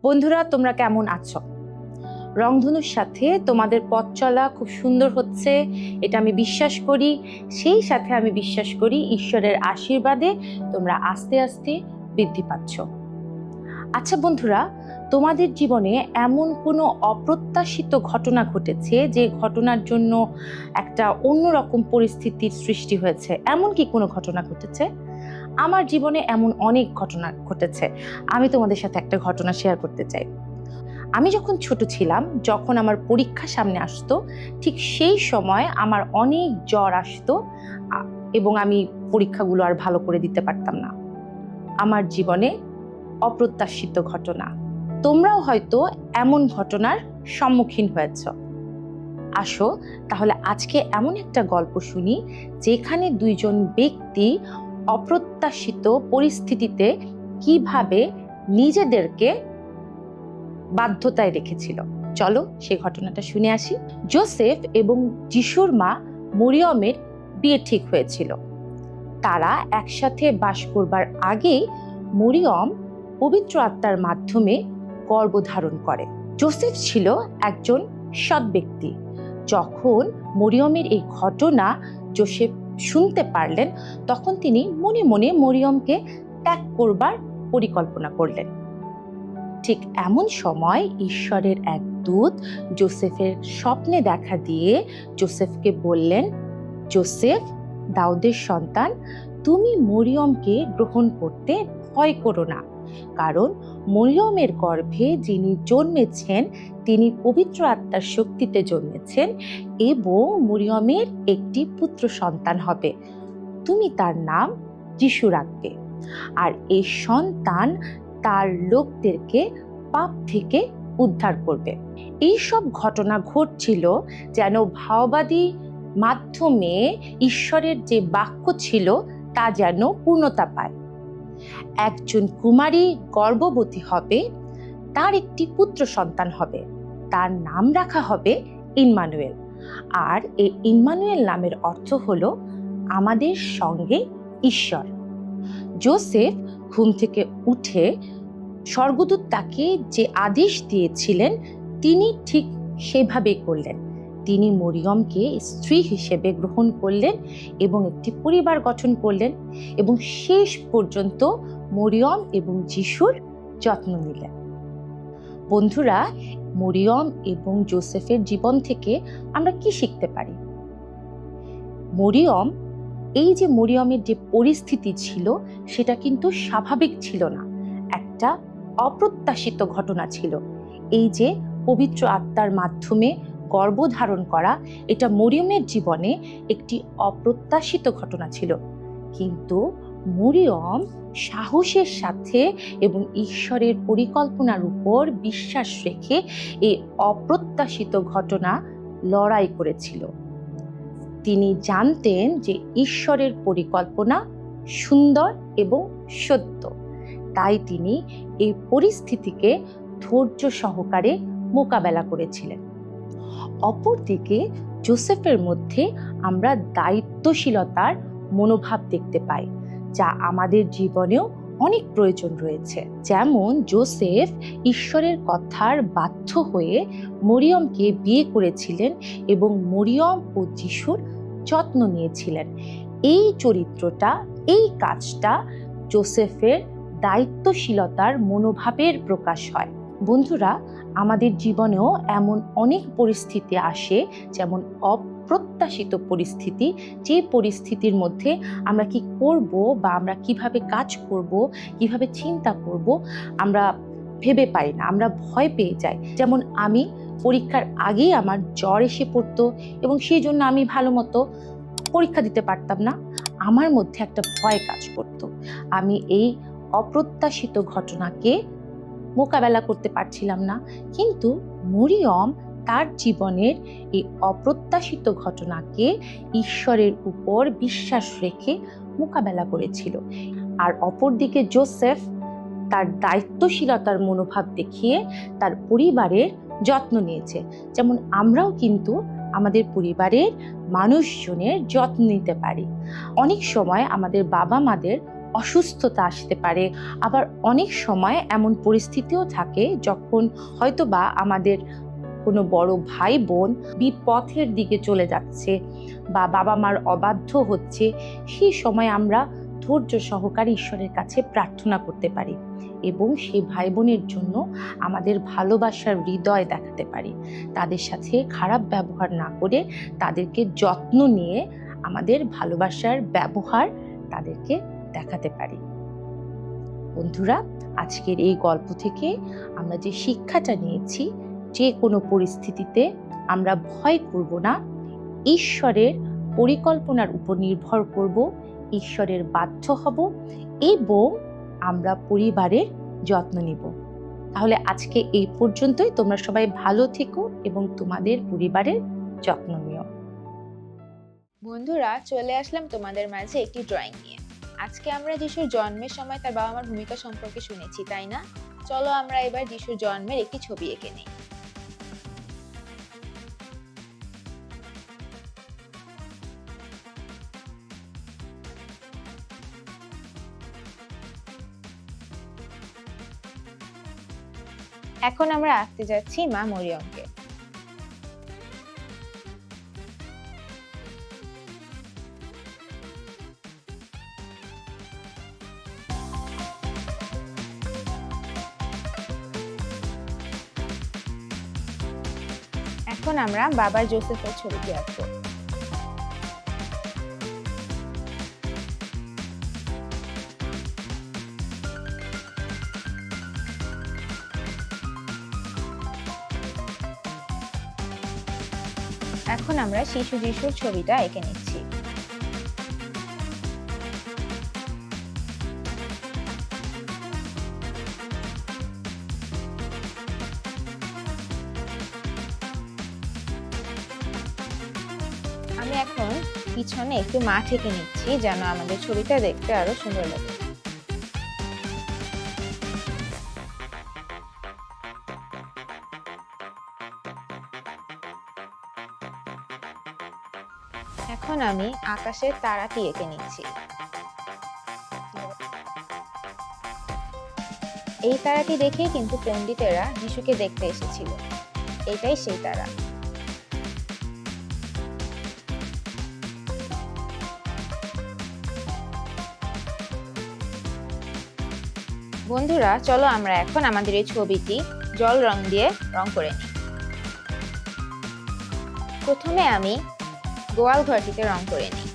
বন্ধুরা, তোমরা কেমন আছো? রংধনুর সাথে তোমাদের পথ চলা খুব সুন্দর হচ্ছে, এটা আমি বিশ্বাস করি। সেই সাথে আমি বিশ্বাস করি ঈশ্বরের আশীর্বাদে তোমরা আস্তে আস্তে বৃদ্ধি পাচ্ছ। আচ্ছা বন্ধুরা, তোমাদের জীবনে এমন কোনো অপ্রত্যাশিত ঘটনা ঘটেছে যে ঘটনার জন্য একটা অন্যরকম পরিস্থিতির সৃষ্টি হয়েছে, এমন কি কোনো ঘটনা ঘটেছে? আমার জীবনে এমন অনেক ঘটনা ঘটেছে। আমি তোমাদের সাথে একটা ঘটনা শেয়ার করতে চাই। আমি যখন ছোট ছিলাম, যখন আমার পরীক্ষা সামনে আসতো, ঠিক সেই সময় আমার অনেক জ্বর আসতো এবং আমি পরীক্ষাগুলো আর ভালো করে দিতে পারতাম না। আমার জীবনে অপ্রত্যাশিত ঘটনা। তোমরাও হয়তো এমন ঘটনার সম্মুখীন হয়েছ। আসো তাহলে আজকে এমন একটা গল্প শুনি যেখানে দুইজন ব্যক্তি অপ্রত্যাশিত পরিস্থিতিতে কিভাবে নিজেদেরকে বাধ্যতায় রেখেছিল। চলো সেই ঘটনাটা শুনে আসি। যোসেফ এবং যিশুর মা মরিয়মের বিয়ে ঠিক হয়েছিল। তারা একসাথে বাস করবার আগেই মরিয়ম পবিত্র আত্মার মাধ্যমে গর্ভধারণ করে। যোসেফ ছিল একজন সৎ ব্যক্তি। যখন মরিয়মের এই ঘটনা যোসেফ শুনতে পারলেন, তখন তিনি মনে মনে মরিয়মকে ত্যাগ করবার পরিকল্পনা করলেন। ঠিক এমন সময় ঈশ্বরের এক দূত যোসেফের স্বপ্নে দেখা দিয়ে যোসেফকে বললেন, যোসেফ, দাউদের সন্তান, তুমি মরিয়মকে গ্রহণ করতে ভয় করো না, কারণ মরিয়মের গর্ভে যিনি জন্মেছেন তিনি পবিত্র আত্মার শক্তিতে জন্মেছেন এবং মরিয়মের একটি পুত্র সন্তান হবে। তুমি তার নাম যিশু রাখবে, আর এই সন্তান তার লোকদেরকে পাপ থেকে উদ্ধার করবে। এই সব ঘটনা ঘটছিল যেন ভাববাদী মাধ্যমে ঈশ্বরের যে বাক্য ছিল তা যেন পূর্ণতা পায়। একজন কুমারী গর্ভবতী হবে, তার একটি পুত্র সন্তান হবে, তার নাম রাখা হবে ইম্মানুয়েল। আর এই ইম্মানুয়েল নামের অর্থ হলো আমাদের সঙ্গে ঈশ্বর। যোসেফ ঘুম থেকে উঠে স্বর্গদূত তাকে যে আদেশ দিয়েছিলেন তিনি ঠিক সেভাবেই করলেন। তিনি মরিয়মকে স্ত্রী হিসেবে গ্রহণ করলেন এবং একটি পরিবার গঠন করলেন এবং শেষ পর্যন্ত মরিয়ম এবং যিশুর যত্ন নিলেন। বন্ধুরা, মরিয়ম এবং যোসেফের জীবন থেকে আমরা কি শিখতে পারি? মরিয়মের যে পরিস্থিতি ছিল সেটা কিন্তু স্বাভাবিক ছিল না, একটা অপ্রত্যাশিত ঘটনা ছিল। এই যে পবিত্র আত্মার মাধ্যমে গর্ভধারণ করা, এটা মরিয়মের জীবনে একটি অপ্রত্যাশিত ঘটনা ছিল। কিন্তু মরিয়ম সাহসের সাথে এবং ঈশ্বরের পরিকল্পনার উপর বিশ্বাস রেখে এই অপ্রত্যাশিত ঘটনা লড়াই করেছিল। তিনি জানতেন যে ঈশ্বরের পরিকল্পনা সুন্দর এবং সত্য, তাই তিনি এই পরিস্থিতিকে ধৈর্য সহকারে মোকাবেলা করেছিলেন। অপরদিকে যোসেফের মধ্যে আমরা দায়িত্বশীলতার মনোভাব দেখতে পাই, যা আমাদের জীবনেও অনেক প্রয়োজন রয়েছে। যেমন যোসেফ ঈশ্বরের কথার বাধ্য হয়ে মরিয়মকে বিয়ে করেছিলেন এবং মরিয়ম ও যিশুর যত্ন নিয়েছিলেন। এই চরিত্রটা, এই কাজটা যোসেফের দায়িত্বশীলতার মনোভাবের প্রকাশ হয়। বন্ধুরা, আমাদের জীবনেও এমন অনেক পরিস্থিতি আসে, যেমন অপ্রত্যাশিত পরিস্থিতি, যে পরিস্থিতির মধ্যে আমরা কি করব বা আমরা কিভাবে কাজ করব, কিভাবে চিন্তা করব, আমরা ভেবে পাই না, আমরা ভয় পেয়ে যাই। যেমন আমি পরীক্ষার আগেই আমার জ্বর এসে পড়তো এবং সেই জন্য আমি ভালো মতো পরীক্ষা দিতে পারতাম না। আমার মধ্যে একটা ভয় কাজ করতো। আমি এই অপ্রত্যাশিত ঘটনাকে মোকাবেলা করতে পারছিলাম না। কিন্তু মরিয়ম তার জীবনের এই অপ্রত্যাশিত ঘটনাকে ঈশ্বরের উপর বিশ্বাস রেখে মোকাবেলা করেছিল। আর অপরদিকে যোসেফ তার দায়িত্বশীলতার মনোভাব দেখিয়ে তার পরিবারের যত্ন নিয়েছে। যেমন আমরাও কিন্তু আমাদের পরিবারের মানুষজনের যত্ন নিতে পারি। অনেক সময় আমাদের বাবা মাদের অসুস্থতা আসতে পারে। আবার অনেক সময় এমন পরিস্থিতিও থাকে যখন হয়তোবা আমাদের কোনো বড় ভাই বোন বিপথের দিকে চলে যাচ্ছে বা বাবা মার অবাধ্য হচ্ছে, সেই সময় আমরা ধৈর্য সহকারে ঈশ্বরের কাছে প্রার্থনা করতে পারি এবং সেই ভাই বোনের জন্য আমাদের ভালোবাসার হৃদয় দেখাতে পারি। তাদের সাথে খারাপ ব্যবহার না করে তাদেরকে যত্ন নিয়ে আমাদের ভালোবাসার ব্যবহার তাদেরকে দেখাতে পারি। বন্ধুরা, আজকের এই গল্প থেকে আমরা যে শিক্ষাটা নিয়েছি, যে কোনো পরিস্থিতিতে আমরা ভয় করব না, ঈশ্বরের পরিকল্পনার উপর নির্ভর করব, ঈশ্বরের বাধ্য হব এবং আমরা পরিবারের যত্ন নিব। তাহলে আজকে এই পর্যন্তই। তোমরা সবাই ভালো থেকো এবং তোমাদের পরিবারের যত্ন নিও। বন্ধুরা, চলে আসলাম তোমাদের মাঝে একটি ড্রয়িং নিয়ে। আজকে আমরা যিশুর জন্মের সময় তার বাবা মার ভূমিকা সম্পর্কে শুনেছি, তাই না? চলো আমরা এবার যিশুর জন্মের একটি ছবি এঁকে নিই। এখন আমরা আঁকতে যাচ্ছি মা মরিয়মকে। এখন আমরা বাবা জোসেফের ছবিটি আঁকবো। এখন আমরা শিশু যিশুর ছবিটা এঁকে নিচ্ছি। আমি এখন পিছনে একটু মাঠ এঁকে নিচ্ছি যেন আমাদের ছবিটা দেখতে আরো সুন্দর লাগে। এখন আমি আকাশের তারাটি এঁকে নিচ্ছি। এই তারাটি দেখে কিন্তু পণ্ডিতেরা যিশুকে দেখতে এসেছিল। এটাই সেই তারা। বন্ধুরা, চলো আমরা এখন আমাদের এই ছবিটি জল রং দিয়ে রং করে নিই। প্রথমে আমি গোয়াল ঘরটিতে রং করে নিই।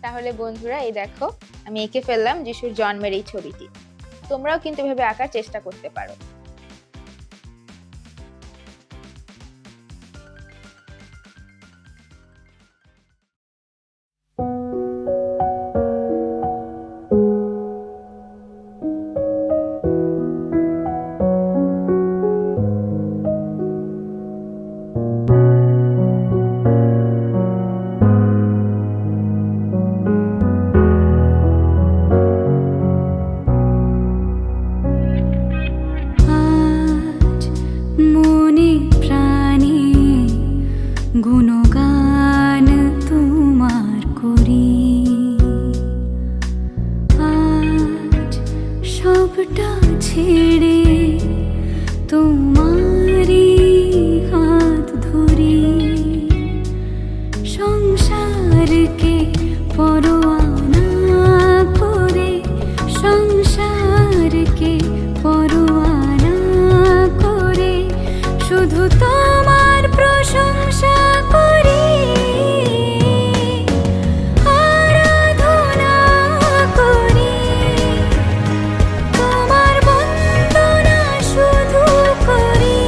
তাহলে বন্ধুরা, এই দেখো আমি এঁকে ফেললাম যিশুর জন্মের এই ছবিটি। তোমরাও কিন্তু এভাবে আঁকার চেষ্টা করতে পারো। আজ মনে প্রাণে গুণগান তোমার করি, আজ সবটা ছেড়ে তোমারই হাত ধরি, সংসারকে পরোয়া না করে, সংসারকে পরোয়া না করে শুধু তোমার প্রশংসা করি, আরাধনা করি, তোমার বন্দনা শুধু করি,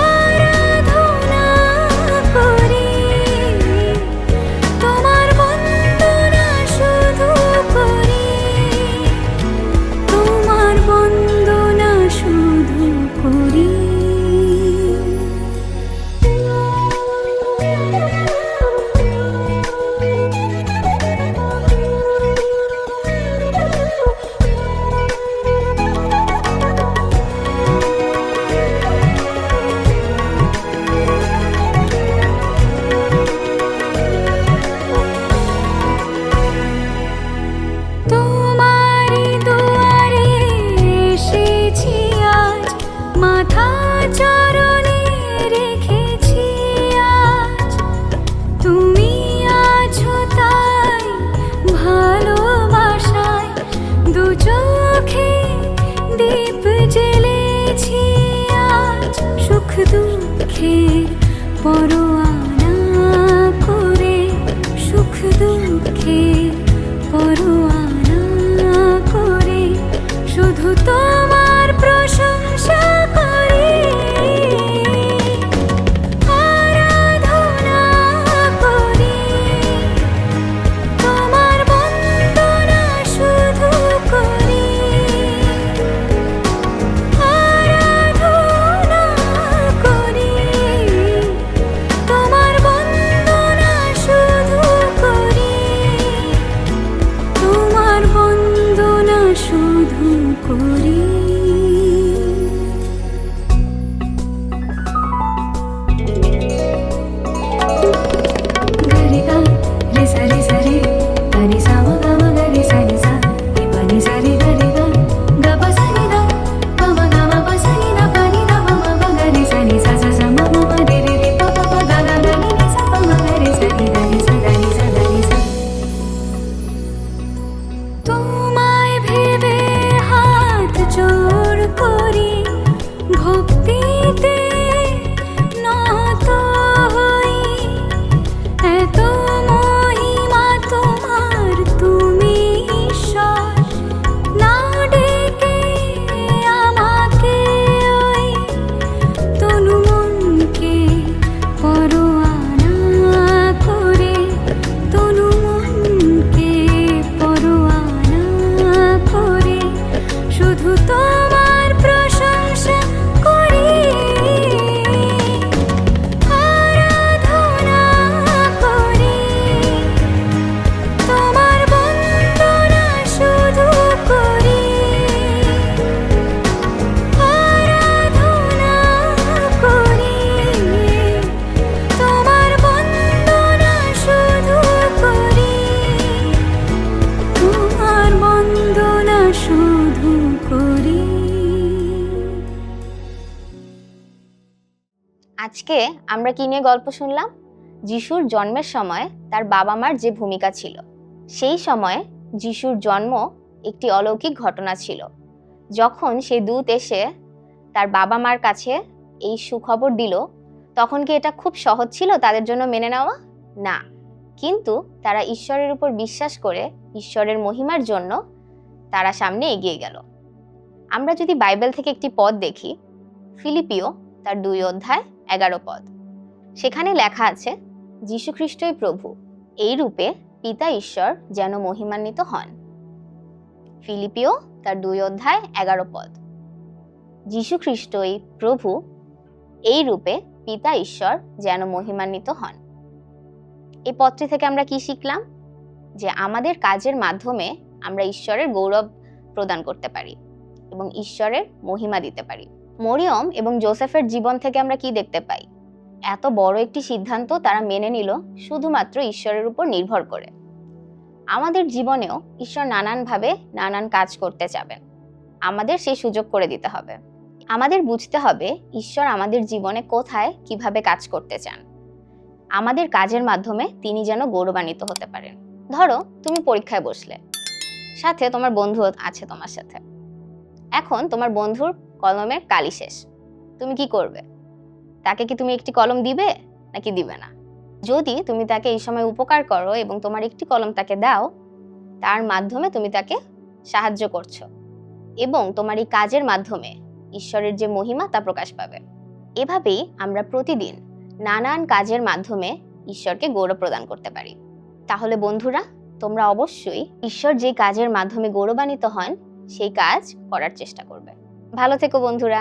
আরাধনা করি, তোমার বন্দনা শুধু করি, তোমার বন্দনা শুধু করি। তোমারই দুয়ারে এসেছি আজ, মাথা চরণে রেখেছি আজ, তুমি আছো তাই ভালোবাসায় দু চোখে দীপ জ্বেলেছি আজ, সুখ দুঃখের পরোয়া না করে, সুখ দুঃখের পরোয়া না করে শুধু তোমার প্রশংসা করি, আরাধনা করি, তোমার বন্দনা শুধু করি, আরাধনা করি, তোমার বন্দনা শুধু করি, তোমার বন্দনা শুধু করি। গরে গা রে সা রে গা রে সা মা গা মা গা রে সা রে পা নি সা রে গা পা সা নি দা পা মা গা মা পা সা নি দা পা নি দা পা মা গা গা রে সা সা মা মা মা রে রে পা পা পা গা গা গা রে সা পা মা গা রে সা নি দা রে সা দা রে সা দা রে সা। তোমায় ভেবে হাত জোড় করি, ভক্তিতে নত হই, এত মহিমা তোমার তুমি ঈশ্বর, না ডেকে আমাকে ওই তনু মনকে পরোয়া না করে, তনু মনকে পরোয়া না করে শুধু তোমার প্রশংসা করি, আরাধনা করি, তোমার বন্দনা শুধু করি, আরাধনা করি, তোমার বন্দনা শুধু করি, তোমার বন্দনা শুধু করি। আজকে আমরা কি নিয়ে গল্প শুনলাম? যিশুর জন্মের সময় তার বাবা মার যে ভূমিকা ছিল। সেই সময়ে যিশুর জন্ম একটি অলৌকিক ঘটনা ছিল। যখন সেই দূত এসে তার বাবা মার কাছে এই সুখবর দিল, তখন কি এটা খুব সহজ ছিল তাদের জন্য মেনে নেওয়া? না, কিন্তু তারা ঈশ্বরের উপর বিশ্বাস করে ঈশ্বরের মহিমার জন্য তারা সামনে এগিয়ে গেল। আমরা যদি বাইবেল থেকে একটি পদ দেখি, ফিলিপিও তার 2 অধ্যায় 11 পদ, সেখানে লেখা আছে, যীশু খ্রিস্টই প্রভু, এই রূপে পিতা ঈশ্বর যেন মহিমান্বিত হন। ফিলিপিও তার 2 অধ্যায় 11 পদ, যীশু খ্রিস্টই প্রভু, এই রূপে পিতা ঈশ্বর যেন মহিমান্বিত হন। এই পদটি থেকে আমরা কি শিখলাম? যে আমাদের কাজের মাধ্যমে আমরা ঈশ্বরের গৌরব প্রদান করতে পারি এবং ঈশ্বরের মহিমা দিতে পারি। মরিয়ম এবং জোসেফের জীবন থেকে আমরা কি দেখতে পাই? এত বড় একটি সিদ্ধান্ত তারা মেনে নিল শুধুমাত্র ঈশ্বরের উপর নির্ভর করে। আমাদের জীবনেও ঈশ্বর নানানভাবে নানান কাজ করতে চাবেন, আমাদের সেই সুযোগ করে দিতে হবে। আমাদের বুঝতে হবে ঈশ্বর আমাদের জীবনে কোথায় কিভাবে কাজ করতে চান, আমাদের কাজের মাধ্যমে তিনি যেন গৌরবান্বিত হতে পারেন। ধরো তুমি পরীক্ষায় বসলে, সাথে তোমার বন্ধু আছে তোমার সাথে। এখন তোমার বন্ধুর কলমের কালি শেষ, তুমি কি করবে? তাকে কি তুমি একটি কলম দিবে নাকি দিবে না? যদি তুমি তাকে এই সময় উপকার করো এবং তোমার একটি কলম তাকে দাও, তার মাধ্যমে তুমি তাকে সাহায্য করছো এবং তোমার এই কাজের মাধ্যমে ঈশ্বরের যে মহিমা তা প্রকাশ পাবে। এভাবেই আমরা প্রতিদিন নানান কাজের মাধ্যমে ঈশ্বরকে গৌরব প্রদান করতে পারি। তাহলে বন্ধুরা, তোমরা অবশ্যই ঈশ্বর যে কাজের মাধ্যমে গৌরবান্বিত হন সেই কাজ করার চেষ্টা করবে। ভালো থেকো বন্ধুরা।